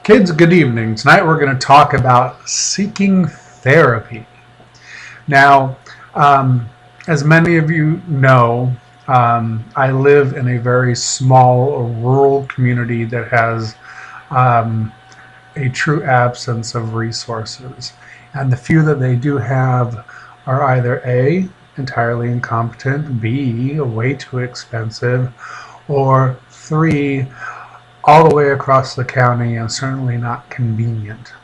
Kids, good evening. Tonight we're going to talk about seeking therapy. Now, as many of you know, I live in a very small rural community that has a true absence of resources. And the few that they do have are either A, entirely incompetent, B, way too expensive, or 3, all the way across the county and certainly not convenient.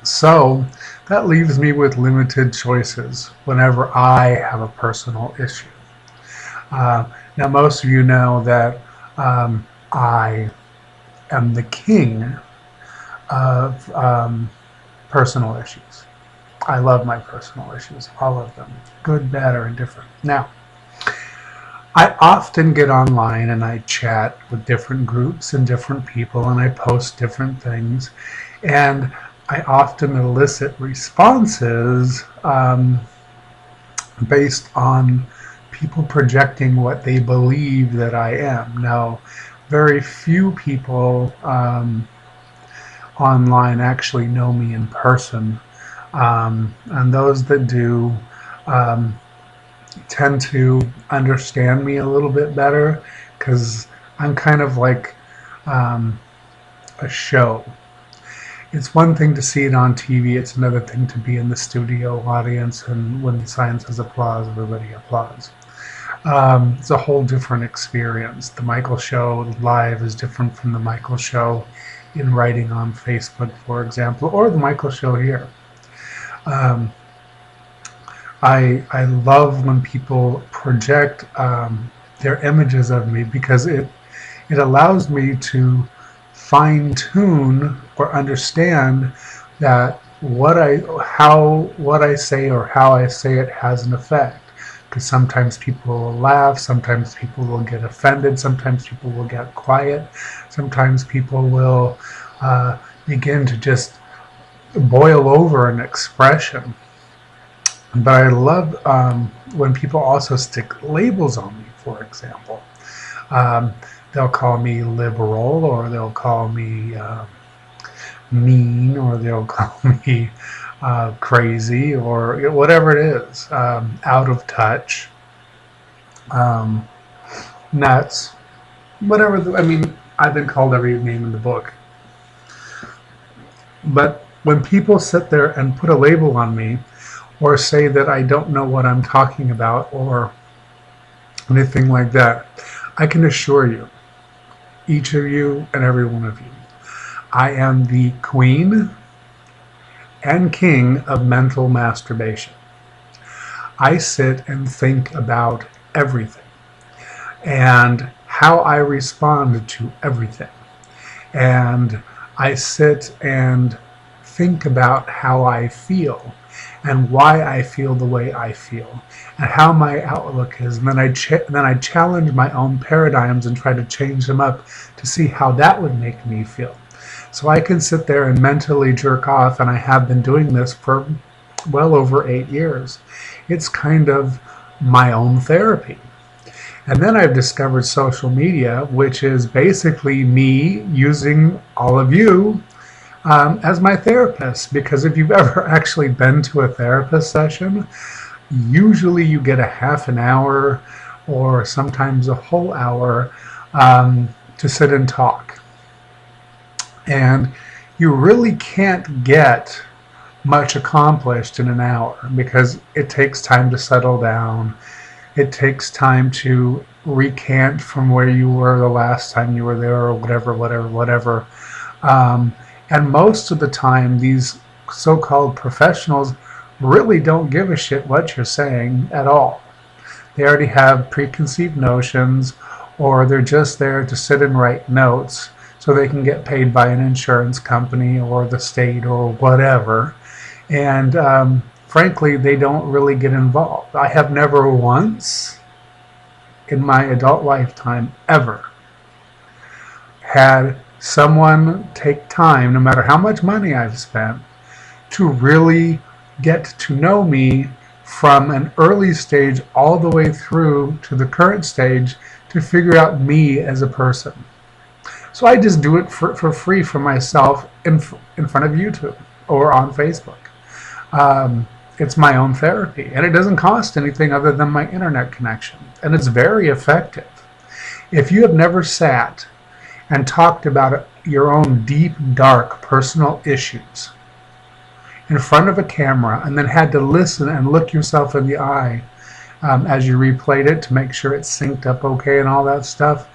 So that leaves me with limited choices whenever I have a personal issue. Now, most of you know that I am the king of personal issues. I love my personal issues, all of them, good, bad, or indifferent. Now, I often get online and I chat with different groups and different people, and I post different things, and I often elicit responses based on people projecting what they believe that I am. Now, very few people online actually know me in person, and those that do tend to understand me a little bit better, because I'm kind of like a show. It's one thing to see it on TV, it's another thing to be in the studio audience, and when the science says applause, everybody applauds. It's a whole different experience. The Michael Show live is different from the Michael Show in writing on Facebook, for example, or the Michael Show here. I love when people project their images of me, because it allows me to fine-tune or understand that what I say or how I say it has an effect. Because sometimes people will laugh, sometimes people will get offended, sometimes people will get quiet, sometimes people will begin to just boil over an expression. But I love when people also stick labels on me, for example. They'll call me liberal, or they'll call me mean, or they'll call me crazy, or whatever it is, out of touch, nuts, whatever. I mean, I've been called every name in the book. But when people sit there and put a label on me, or say that I don't know what I'm talking about, or anything like that, I can assure you, each of you and every one of you, I am the queen and king of mental masturbation. I sit and think about everything and how I respond to everything. And I sit and think about how I feel and why I feel the way I feel, and how my outlook is. And then I challenge my own paradigms and try to change them up to see how that would make me feel. So I can sit there and mentally jerk off, and I have been doing this for well over 8 years. It's kind of my own therapy. And then I've discovered social media, which is basically me using all of you as my therapist. Because if you've ever actually been to a therapist session, usually you get a half an hour or sometimes a whole hour to sit and talk. And you really can't get much accomplished in an hour, because it takes time to settle down. It takes time to recant from where you were the last time you were there, or whatever. And most of the time, these so-called professionals really don't give a shit what you're saying at all. They already have preconceived notions, or they're just there to sit and write notes so they can get paid by an insurance company or the state or whatever. And frankly, they don't really get involved. I have never once in my adult lifetime ever had someone take time, no matter how much money I've spent, to really get to know me from an early stage all the way through to the current stage, to figure out me as a person. So I just do it for free for myself in front of YouTube or on Facebook. It's my own therapy, and it doesn't cost anything other than my internet connection, and it's very effective. If you have never sat and talked about your own deep, dark personal issues in front of a camera and then had to listen and look yourself in the eye as you replayed it to make sure it's synced up okay and all that stuff,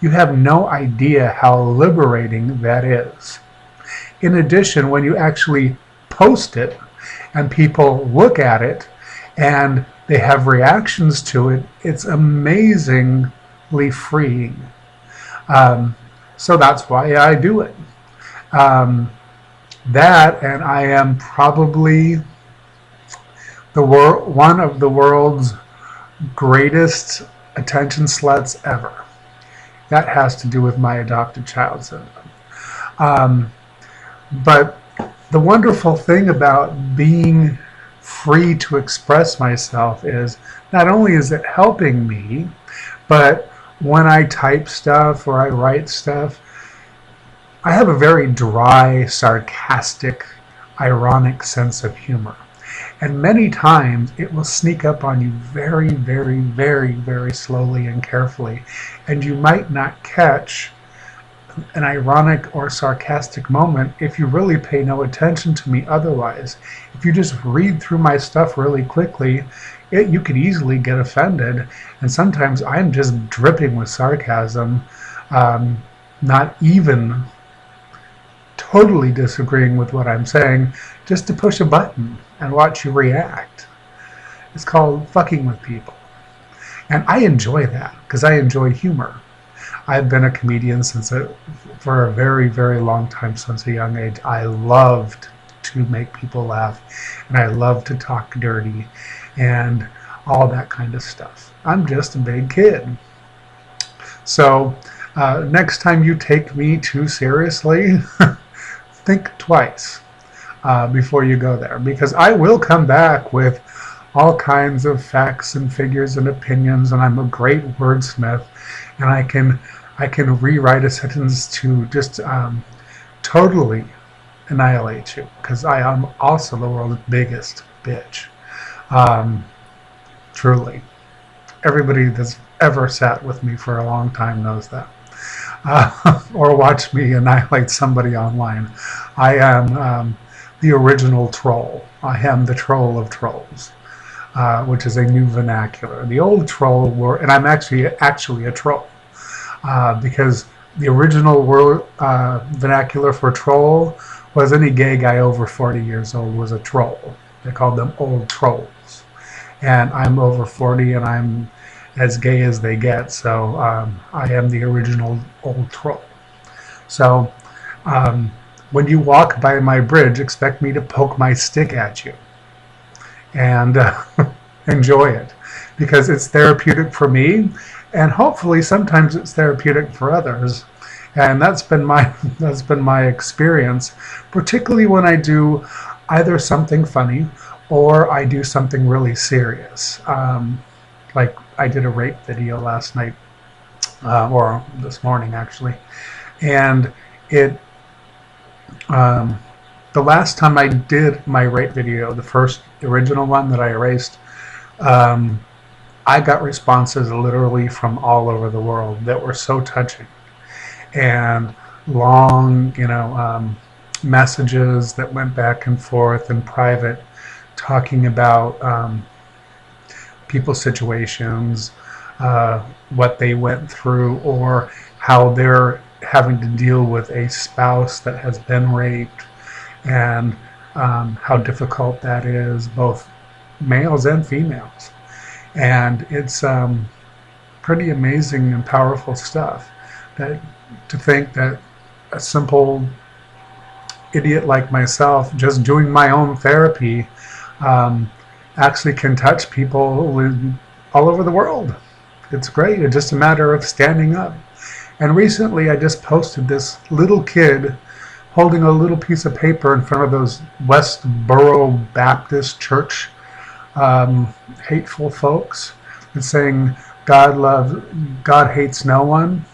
you have no idea how liberating that is. In addition, when you actually post it and people look at it and they have reactions to it, it's amazingly freeing. So that's why I do it. That, and I am probably one of the world's greatest attention sluts ever. That has to do with my adopted child syndrome. But the wonderful thing about being free to express myself is not only is it helping me, but when I type stuff or I write stuff, I have a very dry, sarcastic, ironic sense of humor. And many times it will sneak up on you very, very, very, very slowly and carefully. And you might not catch an ironic or sarcastic moment if you really pay no attention to me otherwise. If you just read through my stuff really quickly, you could easily get offended. And sometimes I'm just dripping with sarcasm, not even totally disagreeing with what I'm saying, just to push a button and watch you react. It's called fucking with people. And I enjoy that because I enjoy humor. I've been a comedian for a very, very long time, since a young age. I loved to make people laugh, and I love to talk dirty and all that kind of stuff. I'm just a big kid. So next time you take me too seriously, think twice before you go there, because I will come back with all kinds of facts and figures and opinions, and I'm a great wordsmith, and I can rewrite a sentence to just totally annihilate you, because I am also the world's biggest bitch. Truly. Everybody that's ever sat with me for a long time knows that. Or watched me annihilate somebody online. I am the original troll. I am the troll of trolls, which is a new vernacular. The old troll were, and I'm actually a troll, because the original vernacular for troll was any gay guy over 40 years old was a troll. They called them old trolls. And I'm over 40 and I'm as gay as they get, so I am the original old troll. So when you walk by my bridge, expect me to poke my stick at you and enjoy it, because it's therapeutic for me, and hopefully sometimes it's therapeutic for others. And that's been my experience, particularly when I do either something funny or I do something really serious. Like I did a rape video last night, or this morning actually, and the last time I did my rape video, the first original one that I erased, I got responses literally from all over the world that were so touching, and long, messages that went back and forth in private, talking about people's situations, what they went through, or how they're having to deal with a spouse that has been raped, and how difficult that is, both males and females. And it's pretty amazing and powerful stuff. That to think that a simple idiot like myself, just doing my own therapy, actually can touch people all over the world. It's great. It's just a matter of standing up. And recently I just posted this little kid holding a little piece of paper in front of those Westboro Baptist Church hateful folks. It's saying God hates no one.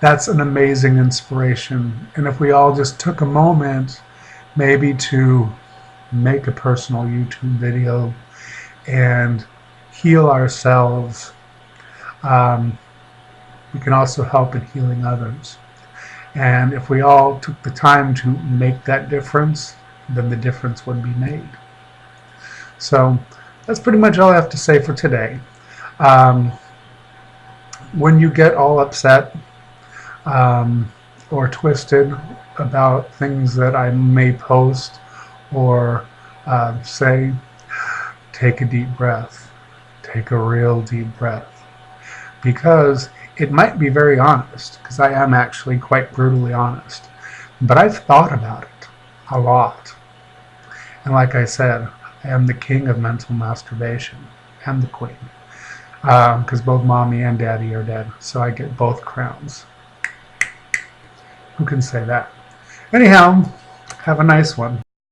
that's an amazing inspiration. And if we all just took a moment maybe to make a personal YouTube video and heal ourselves, we can also help in healing others. And if we all took the time to make that difference, then the difference would be made. So that's pretty much all I have to say for today. When you get all upset or twisted about things that I may post or say, take a deep breath. Take a real deep breath. Because it might be very honest, because I am actually quite brutally honest. But I've thought about it a lot. And like I said, I am the king of mental masturbation and the queen. Because both mommy and daddy are dead, so I get both crowns. Who can say that? Anyhow, have a nice one.